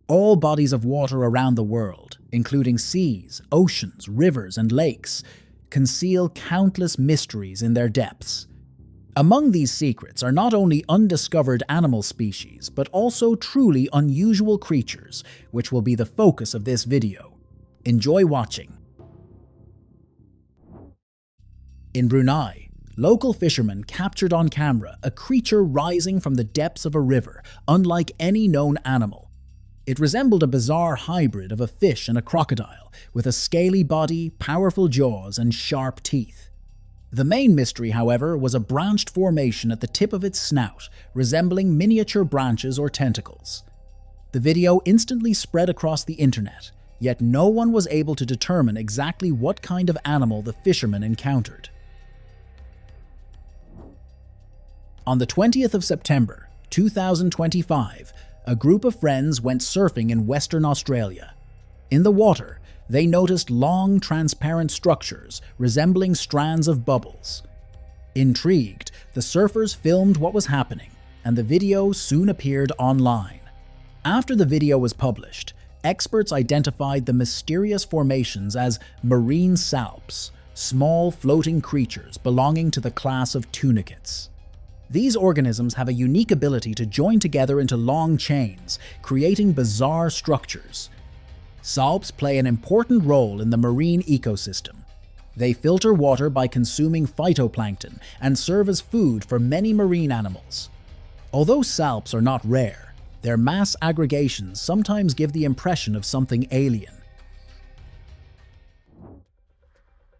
All bodies of water around the world, including seas, oceans, rivers, and lakes, conceal countless mysteries in their depths. Among these secrets are not only undiscovered animal species, but also truly unusual creatures, which will be the focus of this video. Enjoy watching. In Brunei, local fishermen captured on camera a creature rising from the depths of a river, unlike any known animal. It resembled a bizarre hybrid of a fish and a crocodile, with a scaly body, powerful jaws, and sharp teeth. The main mystery, however, was a branched formation at the tip of its snout, resembling miniature branches or tentacles. The video instantly spread across the internet, yet no one was able to determine exactly what kind of animal the fishermen encountered. On the 20th of September, 2025, a group of friends went surfing in Western Australia. In the water, they noticed long, transparent structures resembling strands of bubbles. Intrigued, the surfers filmed what was happening, and the video soon appeared online. After the video was published, experts identified the mysterious formations as marine salps, small floating creatures belonging to the class of tunicates. These organisms have a unique ability to join together into long chains, creating bizarre structures. Salps play an important role in the marine ecosystem. They filter water by consuming phytoplankton and serve as food for many marine animals. Although salps are not rare, their mass aggregations sometimes give the impression of something alien.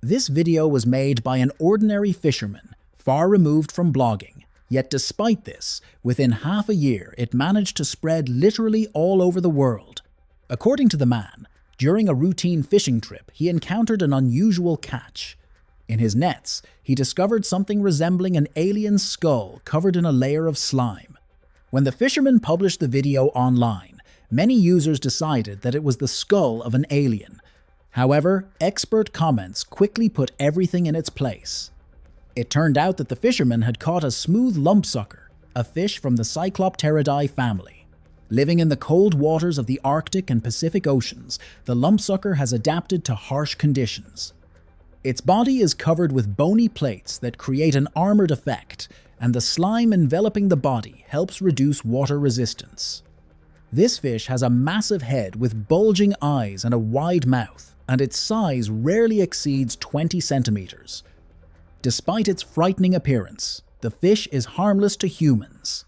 This video was made by an ordinary fisherman, far removed from blogging. Yet despite this, within half a year it managed to spread literally all over the world. According to the man, during a routine fishing trip, he encountered an unusual catch. In his nets, he discovered something resembling an alien skull covered in a layer of slime. When the fisherman published the video online, many users decided that it was the skull of an alien. However, expert comments quickly put everything in its place. It turned out that the fisherman had caught a smooth lumpsucker, a fish from the Cyclopteridae family. Living in the cold waters of the Arctic and Pacific Oceans, the lumpsucker has adapted to harsh conditions. Its body is covered with bony plates that create an armored effect, and the slime enveloping the body helps reduce water resistance. This fish has a massive head with bulging eyes and a wide mouth, and its size rarely exceeds 20 centimeters. Despite its frightening appearance, the fish is harmless to humans.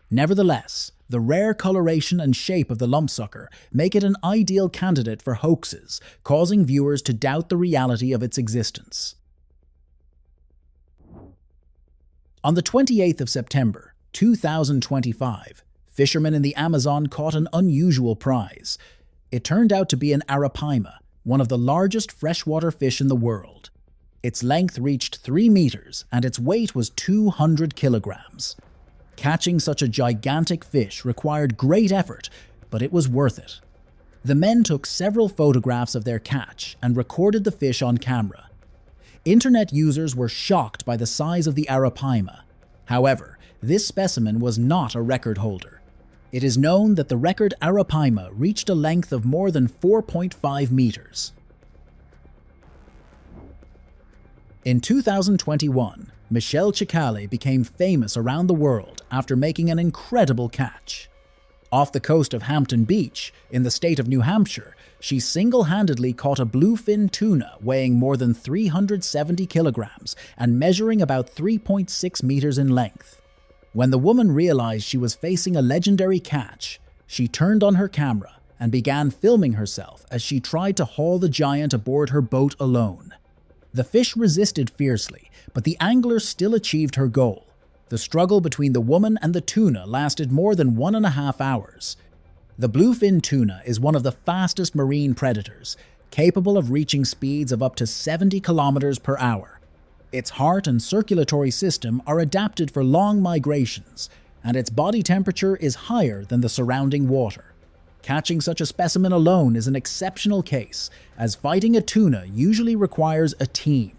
Nevertheless, the rare coloration and shape of the lumpsucker make it an ideal candidate for hoaxes, causing viewers to doubt the reality of its existence. On the 28th of September, 2025, fishermen in the Amazon caught an unusual prize. It turned out to be an Arapaima, one of the largest freshwater fish in the world. Its length reached 3 meters and its weight was 200 kilograms. Catching such a gigantic fish required great effort, but it was worth it. The men took several photographs of their catch and recorded the fish on camera. Internet users were shocked by the size of the Arapaima. However, this specimen was not a record holder. It is known that the record Arapaima reached a length of more than 4.5 meters. In 2021, Michelle Chicale became famous around the world after making an incredible catch. Off the coast of Hampton Beach, in the state of New Hampshire, she single-handedly caught a bluefin tuna weighing more than 370 kilograms and measuring about 3.6 meters in length. When the woman realized she was facing a legendary catch, she turned on her camera and began filming herself as she tried to haul the giant aboard her boat alone. The fish resisted fiercely, but the angler still achieved her goal. The struggle between the woman and the tuna lasted more than 1.5 hours. The bluefin tuna is one of the fastest marine predators, capable of reaching speeds of up to 70 kilometers per hour. Its heart and circulatory system are adapted for long migrations, and its body temperature is higher than the surrounding water. Catching such a specimen alone is an exceptional case, as fighting a tuna usually requires a team.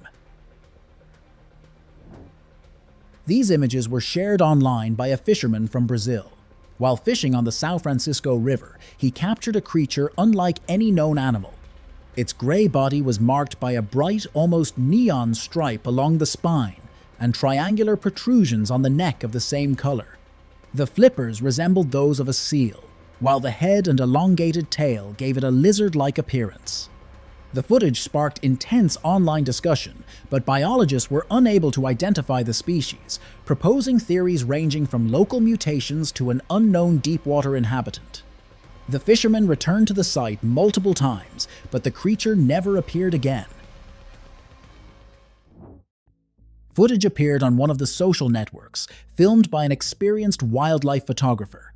These images were shared online by a fisherman from Brazil. While fishing on the São Francisco River, he captured a creature unlike any known animal. Its gray body was marked by a bright, almost neon stripe along the spine and triangular protrusions on the neck of the same color. The flippers resembled those of a seal, while the head and elongated tail gave it a lizard-like appearance. The footage sparked intense online discussion, but biologists were unable to identify the species, proposing theories ranging from local mutations to an unknown deep-water inhabitant. The fishermen returned to the site multiple times, but the creature never appeared again. Footage appeared on one of the social networks, filmed by an experienced wildlife photographer.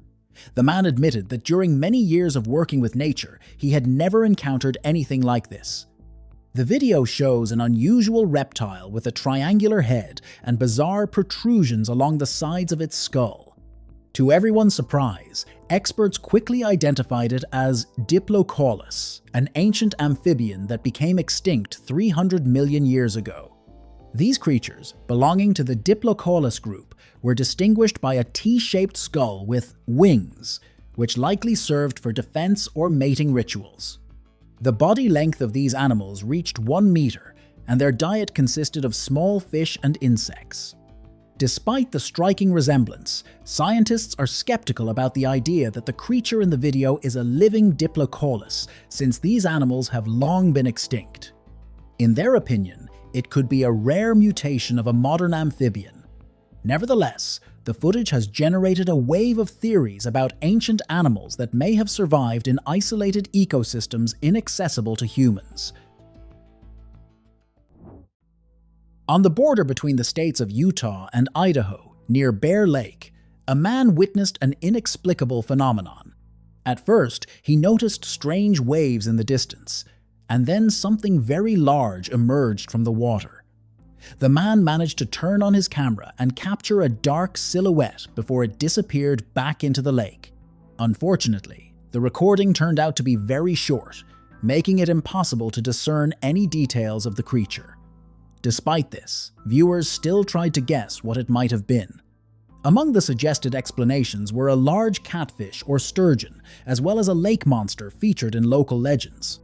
The man admitted that during many years of working with nature, he had never encountered anything like this. The video shows an unusual reptile with a triangular head and bizarre protrusions along the sides of its skull. To everyone's surprise, experts quickly identified it as Diplocaulus, an ancient amphibian that became extinct 300 million years ago. These creatures, belonging to the Diplocaulus group, were distinguished by a T-shaped skull with wings, which likely served for defense or mating rituals. The body length of these animals reached 1 meter, and their diet consisted of small fish and insects. Despite the striking resemblance, scientists are skeptical about the idea that the creature in the video is a living Diplocaulus, since these animals have long been extinct. In their opinion, it could be a rare mutation of a modern amphibian. Nevertheless, the footage has generated a wave of theories about ancient animals that may have survived in isolated ecosystems inaccessible to humans. On the border between the states of Utah and Idaho, near Bear Lake, a man witnessed an inexplicable phenomenon. At first, he noticed strange waves in the distance, and then something very large emerged from the water. The man managed to turn on his camera and capture a dark silhouette before it disappeared back into the lake. Unfortunately, the recording turned out to be very short, making it impossible to discern any details of the creature. Despite this, viewers still tried to guess what it might have been. Among the suggested explanations were a large catfish or sturgeon, as well as a lake monster featured in local legends.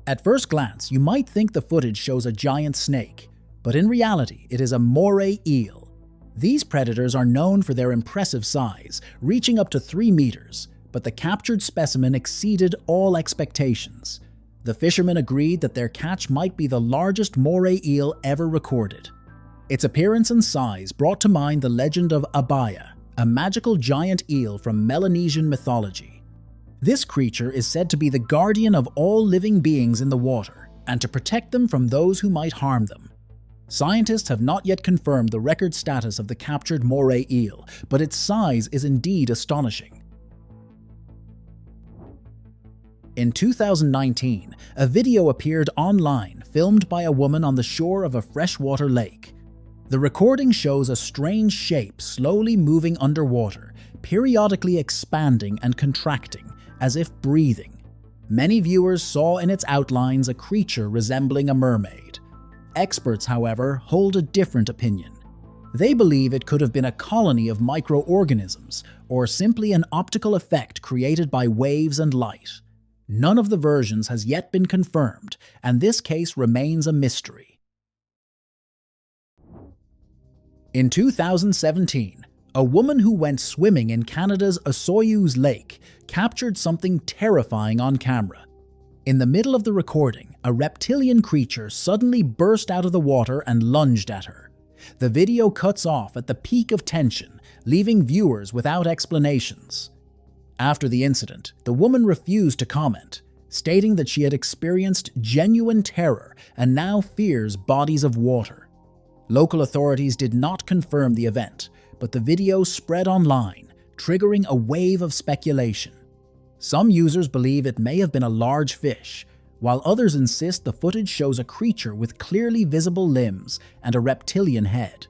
At first glance, you might think the footage shows a giant snake, but in reality, it is a moray eel. These predators are known for their impressive size, reaching up to 3 meters, but the captured specimen exceeded all expectations. The fishermen agreed that their catch might be the largest moray eel ever recorded. Its appearance and size brought to mind the legend of Abaya, a magical giant eel from Melanesian mythology. This creature is said to be the guardian of all living beings in the water, and to protect them from those who might harm them. Scientists have not yet confirmed the record status of the captured moray eel, but its size is indeed astonishing. In 2019, a video appeared online filmed by a woman on the shore of a freshwater lake. The recording shows a strange shape slowly moving underwater, periodically expanding and contracting, as if breathing. Many viewers saw in its outlines a creature resembling a mermaid. Experts, however, hold a different opinion. They believe it could have been a colony of microorganisms, or simply an optical effect created by waves and light. None of the versions has yet been confirmed, and this case remains a mystery. In 2017, a woman who went swimming in Canada's Osoyoos Lake captured something terrifying on camera. In the middle of the recording, a reptilian creature suddenly burst out of the water and lunged at her. The video cuts off at the peak of tension, leaving viewers without explanations. After the incident, the woman refused to comment, stating that she had experienced genuine terror and now fears bodies of water. Local authorities did not confirm the event, but the video spread online, triggering a wave of speculation. Some users believe it may have been a large fish, while others insist the footage shows a creature with clearly visible limbs and a reptilian head.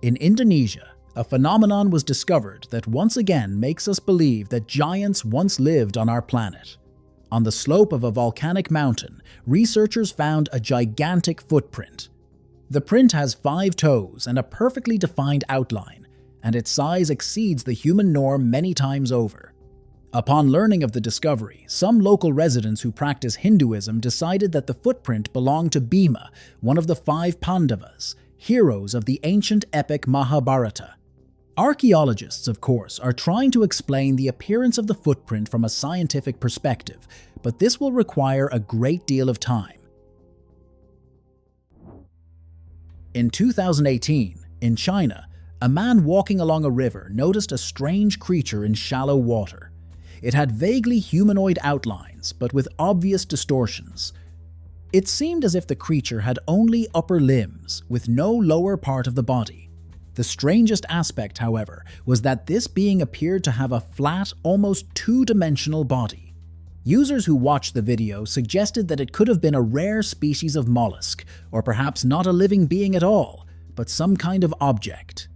In Indonesia, a phenomenon was discovered that once again makes us believe that giants once lived on our planet. On the slope of a volcanic mountain, researchers found a gigantic footprint. The print has 5 toes and a perfectly defined outline, and its size exceeds the human norm many times over. Upon learning of the discovery, some local residents who practice Hinduism decided that the footprint belonged to Bhima, one of the 5 Pandavas, heroes of the ancient epic Mahabharata. Archaeologists, of course, are trying to explain the appearance of the footprint from a scientific perspective, but this will require a great deal of time. In 2018, in China, a man walking along a river noticed a strange creature in shallow water. It had vaguely humanoid outlines, but with obvious distortions. It seemed as if the creature had only upper limbs, with no lower part of the body. The strangest aspect, however, was that this being appeared to have a flat, almost two-dimensional body. Users who watched the video suggested that it could have been a rare species of mollusk, or perhaps not a living being at all, but some kind of object.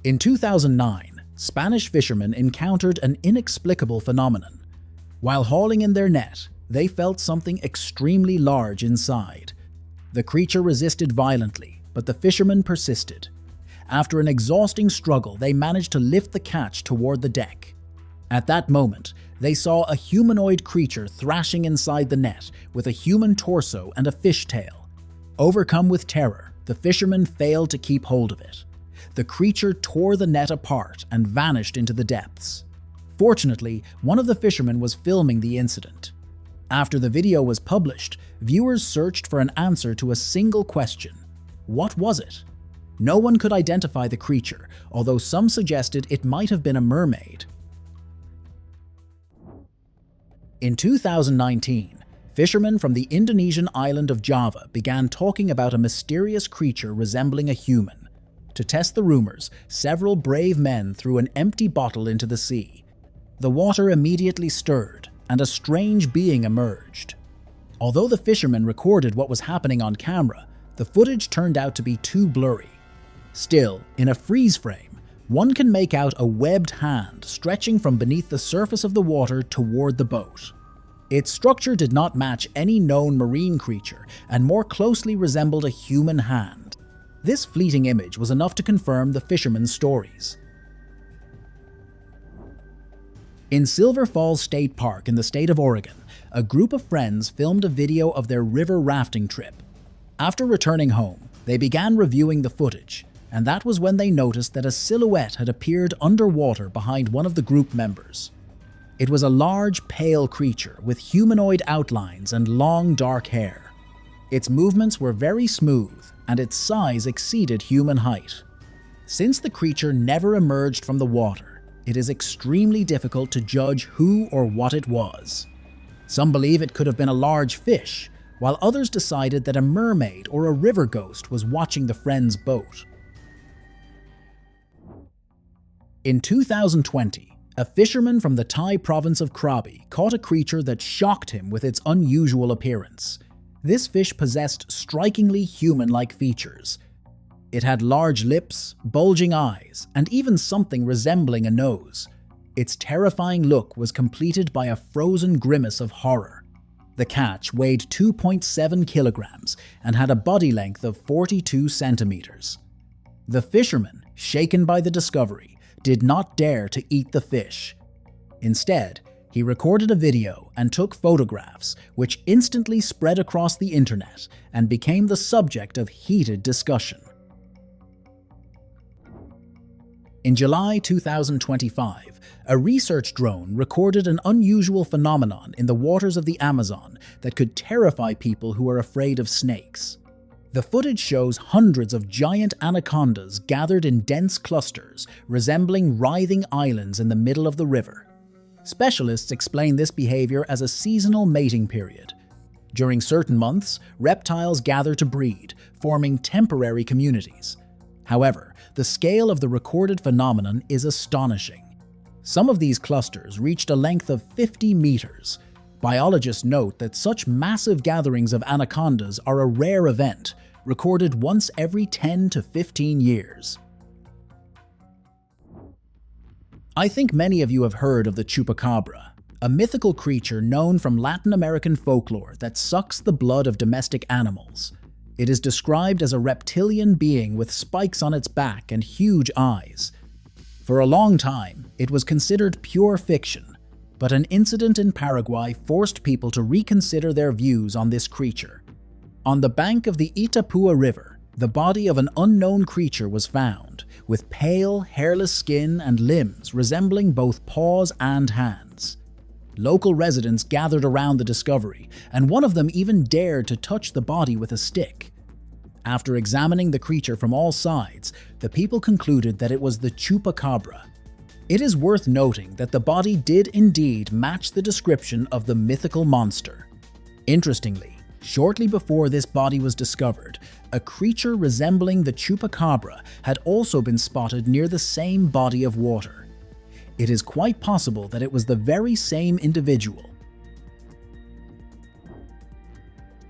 In 2009, Spanish fishermen encountered an inexplicable phenomenon. While hauling in their net, they felt something extremely large inside. The creature resisted violently, but the fishermen persisted. After an exhausting struggle, they managed to lift the catch toward the deck. At that moment, they saw a humanoid creature thrashing inside the net with a human torso and a fish tail. Overcome with terror, the fishermen failed to keep hold of it. The creature tore the net apart and vanished into the depths. Fortunately, one of the fishermen was filming the incident. After the video was published, viewers searched for an answer to a single question. What was it? No one could identify the creature, although some suggested it might have been a mermaid. In 2019, fishermen from the Indonesian island of Java began talking about a mysterious creature resembling a human. To test the rumors, several brave men threw an empty bottle into the sea. The water immediately stirred, and a strange being emerged. Although the fishermen recorded what was happening on camera, the footage turned out to be too blurry. Still, in a freeze frame, one can make out a webbed hand stretching from beneath the surface of the water toward the boat. Its structure did not match any known marine creature and more closely resembled a human hand. This fleeting image was enough to confirm the fishermen's stories. In Silver Falls State Park in the state of Oregon, a group of friends filmed a video of their river rafting trip. After returning home, they began reviewing the footage, and that was when they noticed that a silhouette had appeared underwater behind one of the group members. It was a large, pale creature with humanoid outlines and long, dark hair. Its movements were very smooth, and its size exceeded human height. Since the creature never emerged from the water, it is extremely difficult to judge who or what it was. Some believe it could have been a large fish, while others decided that a mermaid or a river ghost was watching the friends' boat. In 2020, a fisherman from the Thai province of Krabi caught a creature that shocked him with its unusual appearance. This fish possessed strikingly human-like features. It had large lips, bulging eyes, and even something resembling a nose. Its terrifying look was completed by a frozen grimace of horror. The catch weighed 2.7 kilograms and had a body length of 42 centimeters. The fisherman, shaken by the discovery, did not dare to eat the fish. Instead, he recorded a video and took photographs, which instantly spread across the internet and became the subject of heated discussion. In July 2025, a research drone recorded an unusual phenomenon in the waters of the Amazon that could terrify people who are afraid of snakes. The footage shows hundreds of giant anacondas gathered in dense clusters, resembling writhing islands in the middle of the river. Specialists explain this behavior as a seasonal mating period. During certain months, reptiles gather to breed, forming temporary communities. However, the scale of the recorded phenomenon is astonishing. Some of these clusters reached a length of 50 meters. Biologists note that such massive gatherings of anacondas are a rare event, recorded once every 10 to 15 years. I think many of you have heard of the Chupacabra. a mythical creature known from Latin American folklore that sucks the blood of domestic animals. It is described as a reptilian being with spikes on its back and huge eyes. For a long time, it was considered pure fiction, but an incident in Paraguay forced people to reconsider their views on this creature. On the bank of the Itapúa River, the body of an unknown creature was found, with pale, hairless skin and limbs resembling both paws and hands. Local residents gathered around the discovery, and one of them even dared to touch the body with a stick. After examining the creature from all sides, the people concluded that it was the Chupacabra. It is worth noting that the body did indeed match the description of the mythical monster. Interestingly, shortly before this body was discovered, a creature resembling the Chupacabra had also been spotted near the same body of water. It is quite possible that it was the very same individual.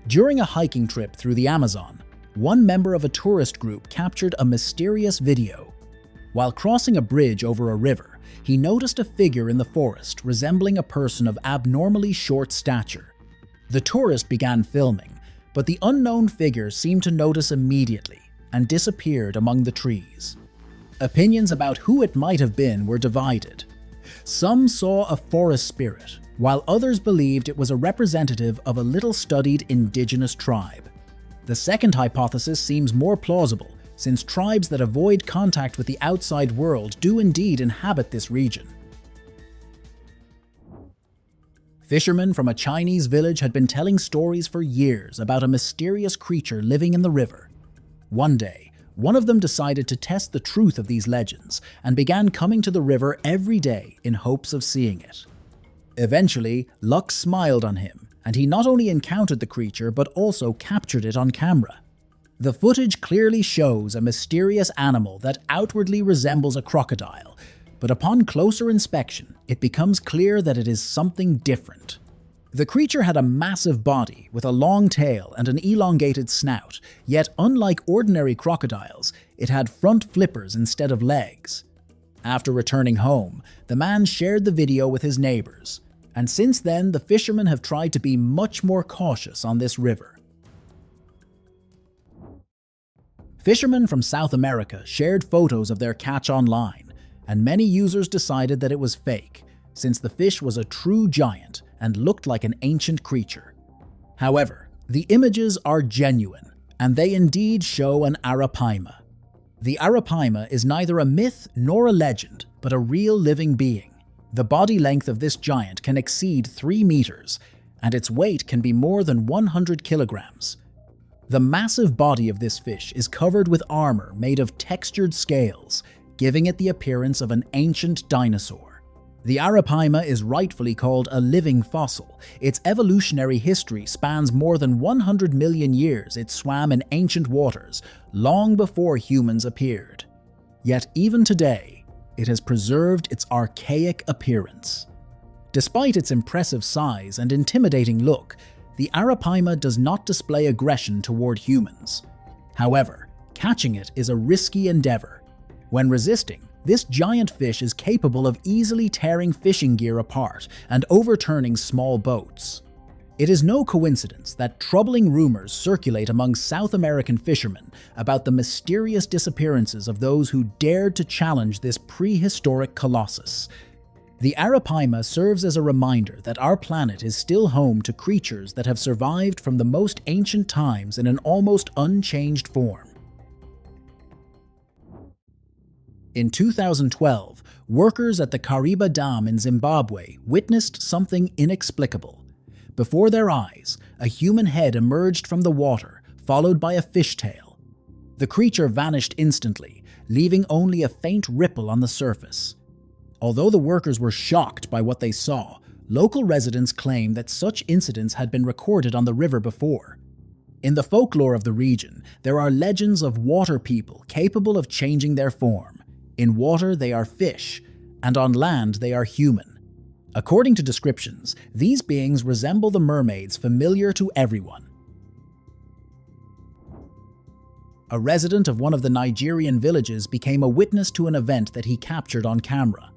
During a hiking trip through the Amazon, one member of a tourist group captured a mysterious video. While crossing a bridge over a river, he noticed a figure in the forest resembling a person of abnormally short stature. The tourist began filming, but the unknown figure seemed to notice immediately and disappeared among the trees. Opinions about who it might have been were divided. Some saw a forest spirit, while others believed it was a representative of a little-studied indigenous tribe. The second hypothesis seems more plausible, since tribes that avoid contact with the outside world do indeed inhabit this region. Fishermen from a Chinese village had been telling stories for years about a mysterious creature living in the river. One day, one of them decided to test the truth of these legends and began coming to the river every day in hopes of seeing it. Eventually, luck smiled on him, and he not only encountered the creature but also captured it on camera. The footage clearly shows a mysterious animal that outwardly resembles a crocodile, but upon closer inspection, it becomes clear that it is something different. The creature had a massive body with a long tail and an elongated snout, yet unlike ordinary crocodiles, it had front flippers instead of legs. After returning home, the man shared the video with his neighbors, and since then the fishermen have tried to be much more cautious on this river. Fishermen from South America shared photos of their catch online, and many users decided that it was fake, since the fish was a true giant and looked like an ancient creature. However, the images are genuine, and they indeed show an Arapaima. The Arapaima is neither a myth nor a legend, but a real living being. The body length of this giant can exceed 3 meters, and its weight can be more than 100 kilograms. The massive body of this fish is covered with armor made of textured scales, giving it the appearance of an ancient dinosaur. The Arapaima is rightfully called a living fossil. Its evolutionary history spans more than 100 million years. It swam in ancient waters, long before humans appeared. Yet even today, it has preserved its archaic appearance. Despite its impressive size and intimidating look, the Arapaima does not display aggression toward humans. However, catching it is a risky endeavor. When resisting, this giant fish is capable of easily tearing fishing gear apart and overturning small boats. It is no coincidence that troubling rumors circulate among South American fishermen about the mysterious disappearances of those who dared to challenge this prehistoric colossus. The Arapaima serves as a reminder that our planet is still home to creatures that have survived from the most ancient times in an almost unchanged form. In 2012, workers at the Kariba Dam in Zimbabwe witnessed something inexplicable. Before their eyes, a human head emerged from the water, followed by a fishtail. The creature vanished instantly, leaving only a faint ripple on the surface. Although the workers were shocked by what they saw, local residents claim that such incidents had been recorded on the river before. In the folklore of the region, there are legends of water people capable of changing their form. In water, they are fish, and on land, they are human. According to descriptions, these beings resemble the mermaids familiar to everyone. A resident of one of the Nigerian villages became a witness to an event that he captured on camera.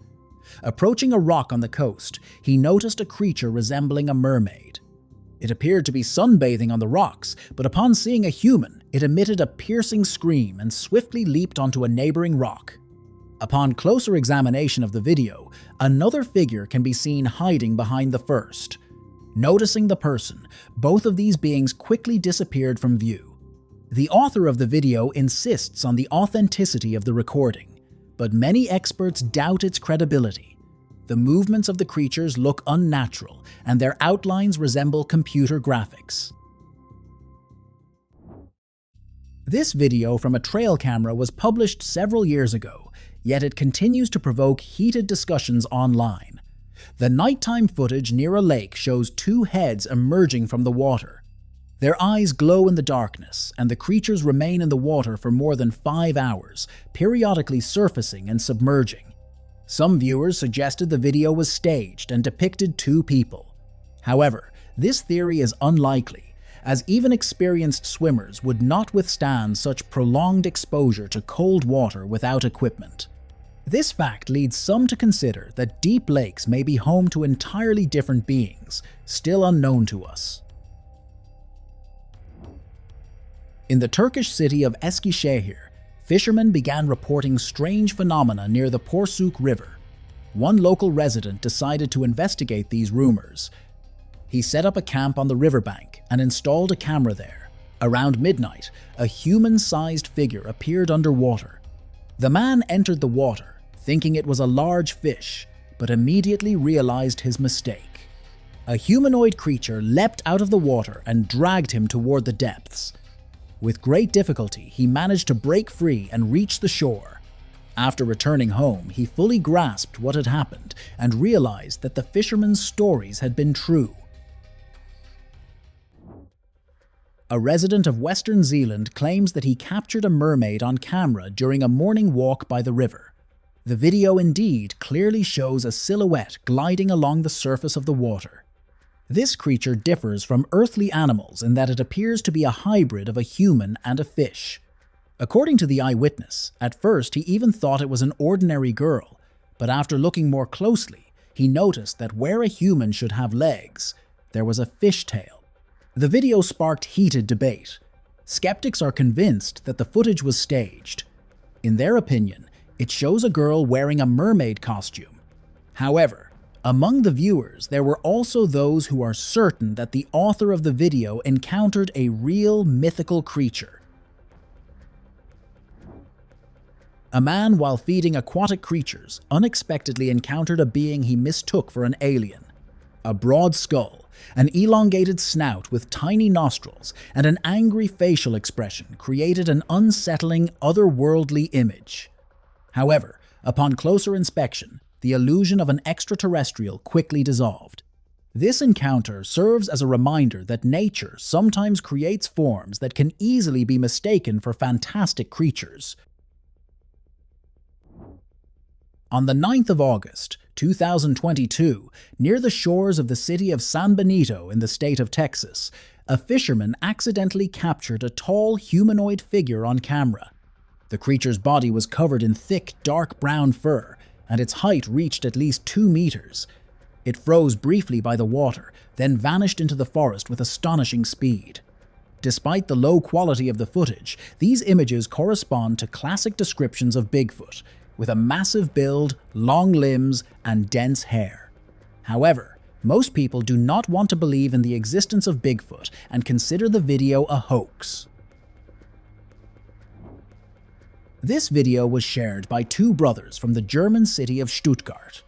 Approaching a rock on the coast, he noticed a creature resembling a mermaid. It appeared to be sunbathing on the rocks, but upon seeing a human, it emitted a piercing scream and swiftly leaped onto a neighboring rock. Upon closer examination of the video, another figure can be seen hiding behind the first. Noticing the person, both of these beings quickly disappeared from view. The author of the video insists on the authenticity of the recording, but many experts doubt its credibility. The movements of the creatures look unnatural, and their outlines resemble computer graphics. This video from a trail camera was published several years ago, yet it continues to provoke heated discussions online. The nighttime footage near a lake shows two heads emerging from the water. Their eyes glow in the darkness, and the creatures remain in the water for more than 5 hours, periodically surfacing and submerging. Some viewers suggested the video was staged and depicted two people. However, this theory is unlikely, as even experienced swimmers would not withstand such prolonged exposure to cold water without equipment. This fact leads some to consider that deep lakes may be home to entirely different beings, still unknown to us. In the Turkish city of Eskişehir, fishermen began reporting strange phenomena near the Porsuk River. One local resident decided to investigate these rumors. He set up a camp on the riverbank and installed a camera there. Around midnight, a human-sized figure appeared underwater. The man entered the water, thinking it was a large fish, but immediately realized his mistake. A humanoid creature leapt out of the water and dragged him toward the depths. With great difficulty, he managed to break free and reach the shore. After returning home, he fully grasped what had happened and realized that the fisherman's stories had been true. A resident of Western Zealand claims that he captured a mermaid on camera during a morning walk by the river. The video indeed clearly shows a silhouette gliding along the surface of the water. This creature differs from earthly animals in that it appears to be a hybrid of a human and a fish. According to the eyewitness, at first he even thought it was an ordinary girl, but after looking more closely, he noticed that where a human should have legs, there was a fish tail. The video sparked heated debate. Skeptics are convinced that the footage was staged. In their opinion, it shows a girl wearing a mermaid costume. However, among the viewers, there were also those who are certain that the author of the video encountered a real mythical creature. A man, while feeding aquatic creatures, unexpectedly encountered a being he mistook for an alien. A broad skull, an elongated snout with tiny nostrils, and an angry facial expression created an unsettling, otherworldly image. However, upon closer inspection, the illusion of an extraterrestrial quickly dissolved. This encounter serves as a reminder that nature sometimes creates forms that can easily be mistaken for fantastic creatures. On the 9th of August, 2022, near the shores of the city of San Benito in the state of Texas, a fisherman accidentally captured a tall humanoid figure on camera. The creature's body was covered in thick, dark brown fur, and its height reached at least 2 meters. It froze briefly by the water, then vanished into the forest with astonishing speed. Despite the low quality of the footage, these images correspond to classic descriptions of Bigfoot, with a massive build, long limbs, and dense hair. However, most people do not want to believe in the existence of Bigfoot and consider the video a hoax. This video was shared by two brothers from the German city of Stuttgart.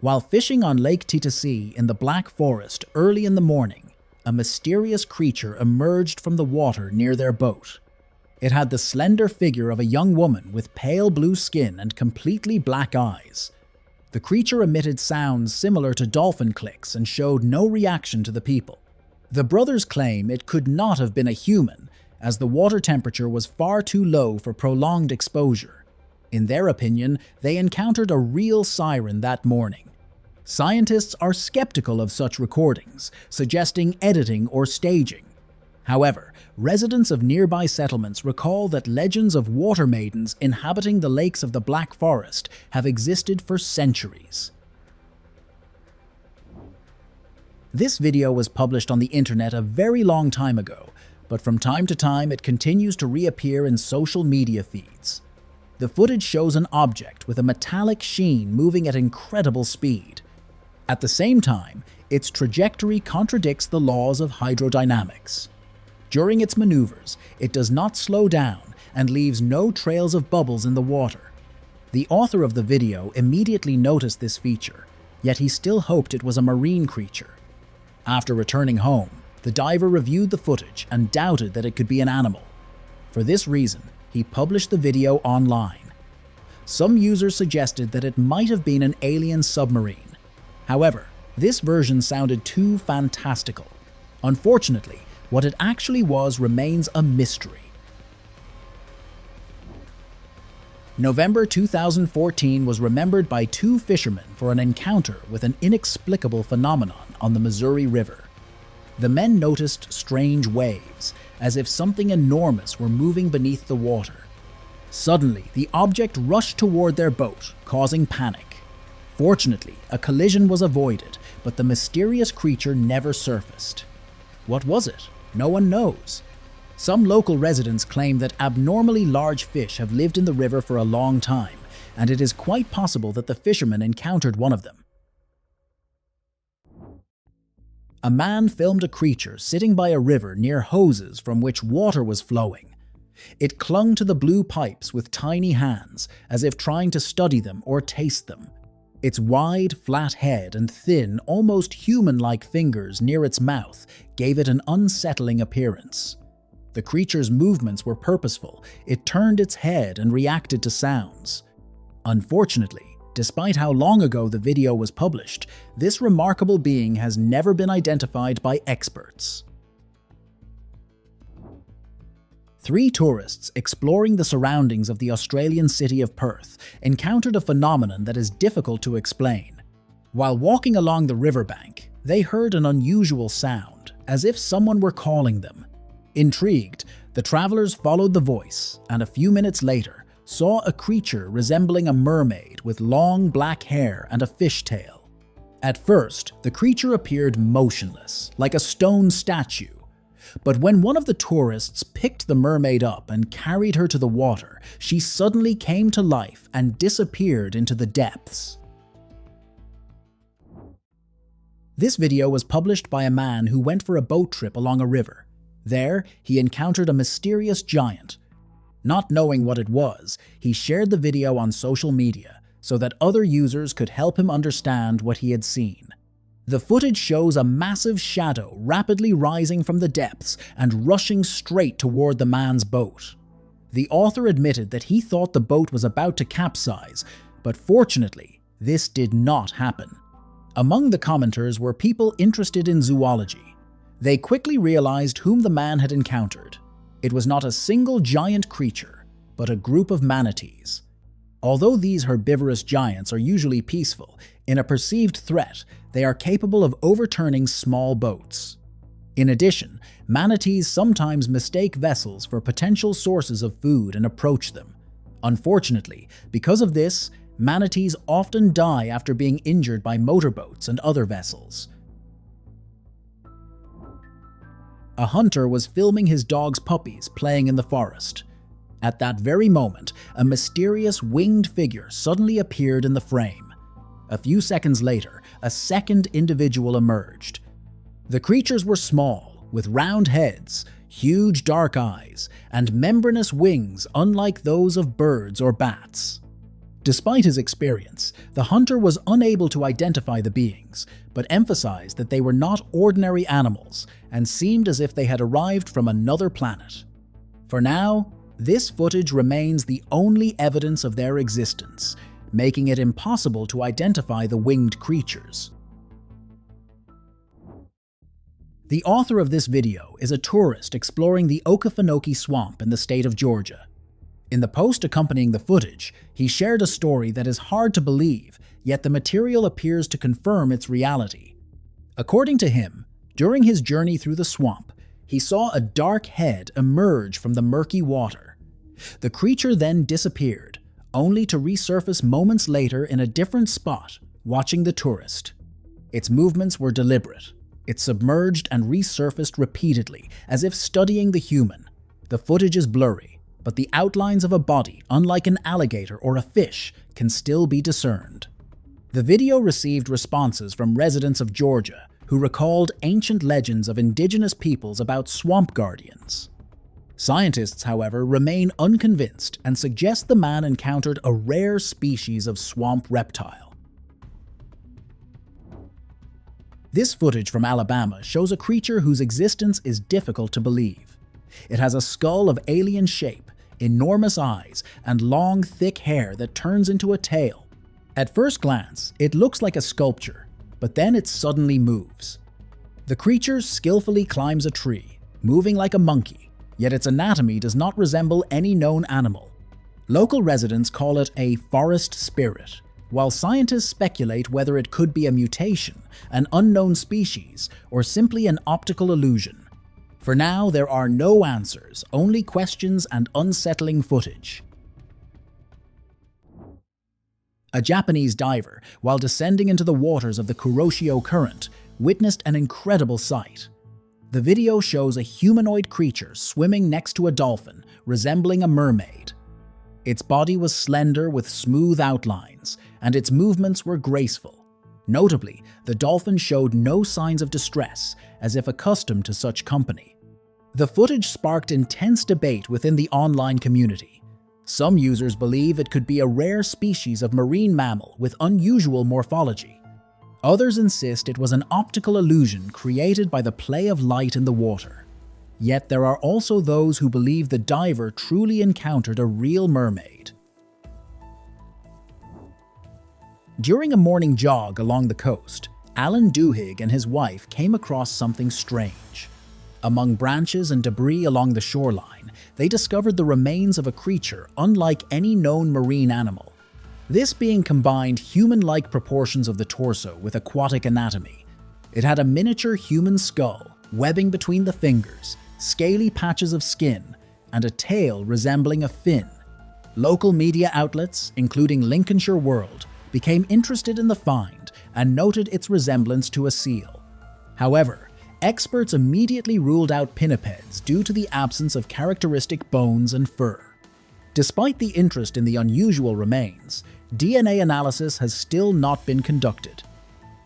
While fishing on Lake Titisee in the Black Forest early in the morning, a mysterious creature emerged from the water near their boat. It had the slender figure of a young woman with pale blue skin and completely black eyes. The creature emitted sounds similar to dolphin clicks and showed no reaction to the people. The brothers claim it could not have been a human, as the water temperature was far too low for prolonged exposure. In their opinion, they encountered a real siren that morning. Scientists are skeptical of such recordings, suggesting editing or staging. However, residents of nearby settlements recall that legends of water maidens inhabiting the lakes of the Black Forest have existed for centuries. This video was published on the internet a very long time ago, but from time to time it continues to reappear in social media feeds. The footage shows an object with a metallic sheen moving at incredible speed. At the same time, its trajectory contradicts the laws of hydrodynamics. During its maneuvers, it does not slow down and leaves no trails of bubbles in the water. The author of the video immediately noticed this feature, yet he still hoped it was a marine creature. After returning home, the diver reviewed the footage and doubted that it could be an animal. For this reason, he published the video online. Some users suggested that it might have been an alien submarine. However, this version sounded too fantastical. Unfortunately, what it actually was remains a mystery. November 2014 was remembered by two fishermen for an encounter with an inexplicable phenomenon on the Missouri River. The men noticed strange waves, as if something enormous were moving beneath the water. Suddenly, the object rushed toward their boat, causing panic. Fortunately, a collision was avoided, but the mysterious creature never surfaced. What was it? No one knows. Some local residents claim that abnormally large fish have lived in the river for a long time, and it is quite possible that the fishermen encountered one of them. A man filmed a creature sitting by a river near hoses from which water was flowing. It clung to the blue pipes with tiny hands, as if trying to study them or taste them. Its wide, flat head and thin, almost human-like fingers near its mouth gave it an unsettling appearance. The creature's movements were purposeful. It turned its head and reacted to sounds. Unfortunately, despite how long ago the video was published, this remarkable being has never been identified by experts. 3 tourists exploring the surroundings of the Australian city of Perth encountered a phenomenon that is difficult to explain. While walking along the riverbank, they heard an unusual sound, as if someone were calling them. Intrigued, the travelers followed the voice, and a few minutes later, saw a creature resembling a mermaid with long black hair and a fishtail. At first, the creature appeared motionless, like a stone statue. But when one of the tourists picked the mermaid up and carried her to the water, she suddenly came to life and disappeared into the depths. This video was published by a man who went for a boat trip along a river. There, he encountered a mysterious giant. Not knowing what it was, he shared the video on social media so that other users could help him understand what he had seen. The footage shows a massive shadow rapidly rising from the depths and rushing straight toward the man's boat. The author admitted that he thought the boat was about to capsize, but fortunately, this did not happen. Among the commenters were people interested in zoology. They quickly realized whom the man had encountered. It was not a single giant creature, but a group of manatees. Although these herbivorous giants are usually peaceful, in a perceived threat, they are capable of overturning small boats. In addition, manatees sometimes mistake vessels for potential sources of food and approach them. Unfortunately, because of this, manatees often die after being injured by motorboats and other vessels. A hunter was filming his dog's puppies playing in the forest. At that very moment, a mysterious winged figure suddenly appeared in the frame. A few seconds later, a second individual emerged. The creatures were small, with round heads, huge dark eyes, and membranous wings unlike those of birds or bats. Despite his experience, the hunter was unable to identify the beings, but emphasized that they were not ordinary animals and seemed as if they had arrived from another planet. For now, this footage remains the only evidence of their existence, making it impossible to identify the winged creatures. The author of this video is a tourist exploring the Okefenokee swamp in the state of Georgia. In the post accompanying the footage, he shared a story that is hard to believe, yet the material appears to confirm its reality. According to him, during his journey through the swamp, he saw a dark head emerge from the murky water. The creature then disappeared, only to resurface moments later in a different spot, watching the tourist. Its movements were deliberate. It submerged and resurfaced repeatedly, as if studying the human. The footage is blurry, but the outlines of a body, unlike an alligator or a fish, can still be discerned. The video received responses from residents of Georgia who recalled ancient legends of indigenous peoples about swamp guardians. Scientists, however, remain unconvinced and suggest the man encountered a rare species of swamp reptile. This footage from Alabama shows a creature whose existence is difficult to believe. It has a skull of alien shape, enormous eyes, and long, thick hair that turns into a tail. At first glance, it looks like a sculpture, but then it suddenly moves. The creature skillfully climbs a tree, moving like a monkey, yet its anatomy does not resemble any known animal. Local residents call it a forest spirit, while scientists speculate whether it could be a mutation, an unknown species, or simply an optical illusion. For now, there are no answers, only questions and unsettling footage. A Japanese diver, while descending into the waters of the Kuroshio Current, witnessed an incredible sight. The video shows a humanoid creature swimming next to a dolphin, resembling a mermaid. Its body was slender with smooth outlines, and its movements were graceful. Notably, the dolphin showed no signs of distress, as if accustomed to such company. The footage sparked intense debate within the online community. Some users believe it could be a rare species of marine mammal with unusual morphology. Others insist it was an optical illusion created by the play of light in the water. Yet there are also those who believe the diver truly encountered a real mermaid. During a morning jog along the coast, Alan Duhigg and his wife came across something strange. Among branches and debris along the shoreline, they discovered the remains of a creature unlike any known marine animal. This being combined human-like proportions of the torso with aquatic anatomy. It had a miniature human skull, webbing between the fingers, scaly patches of skin, and a tail resembling a fin. Local media outlets, including Lincolnshire World, became interested in the find and noted its resemblance to a seal. However, experts immediately ruled out pinnipeds due to the absence of characteristic bones and fur. Despite the interest in the unusual remains, DNA analysis has still not been conducted.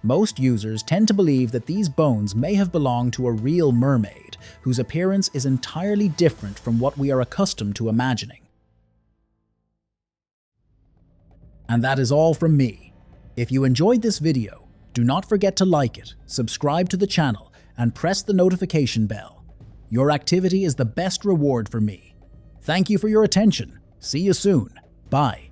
Most users tend to believe that these bones may have belonged to a real mermaid, whose appearance is entirely different from what we are accustomed to imagining. And that is all from me. If you enjoyed this video, do not forget to like it, subscribe to the channel, and press the notification bell. Your activity is the best reward for me. Thank you for your attention. See you soon. Bye.